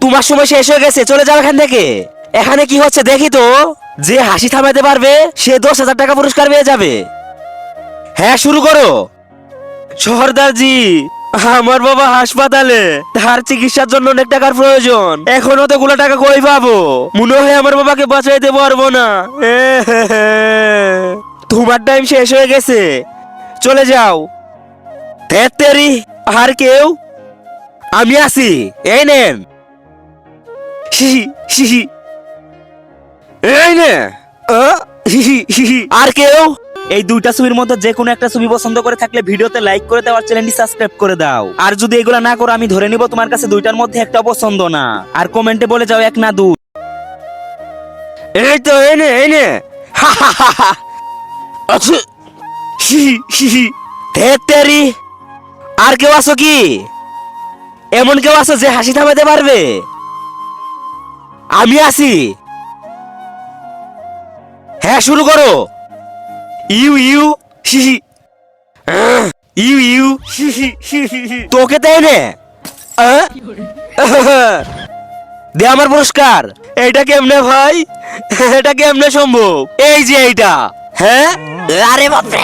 তোমার সময় শেষ হয়ে গেছে, চলে যাও এখান থেকে। এখানে কি হচ্ছে দেখি তো। যে হাসি থামাতে পারবে সে 10,000 টাকা পুরস্কার পেয়ে যাবে। হ্যাঁ, শুরু করো। সর্দারজি, আমার বাবা হাসপাতালে, তার চিকিৎসার জন্য অনেক টাকার প্রয়োজন। এখন অতগুলো টাকা কই পাবো? মনে হয় আমার বাবাকে বাঁচাইতে পারবো না। তোমার টাইম শেষ হয়ে গেছে, চলে যাও। তেরি, আর কেউ? আমি আছি, এই নেন। হিহি হিহি, এই নে। হিহি হিহি। আর কেউ? এই দুইটা ছবির মধ্যে যে কোনো একটা ছবি পছন্দ করে থাকলে ভিডিওতে লাইক করে দাও আর চ্যানেলটি সাবস্ক্রাইব করে দাও। আর যদি এগুলা না করো আমি ধরে নিব তোমার কাছে দুইটার মধ্যে একটা পছন্দ না। আর কমেন্টে বলে যাও এক না দুই। এই তো, এনে এনে। আচ্ছা। তেরি, আর কেউ আছো কি? এমন কেউ আছো যে হাসি থামাতে পারবে? আমি আছি। হ্যাঁ, শুরু করো। ইউ ইউ হিহি, ইউ ইউ হিহি। তোকে দেয় নে। দে আমার পুরস্কার। এইটা কেমনে ভাই? এটা কেমনে সম্ভব? এই যে এইটা। হ্যাঁ, আরে বাপরে।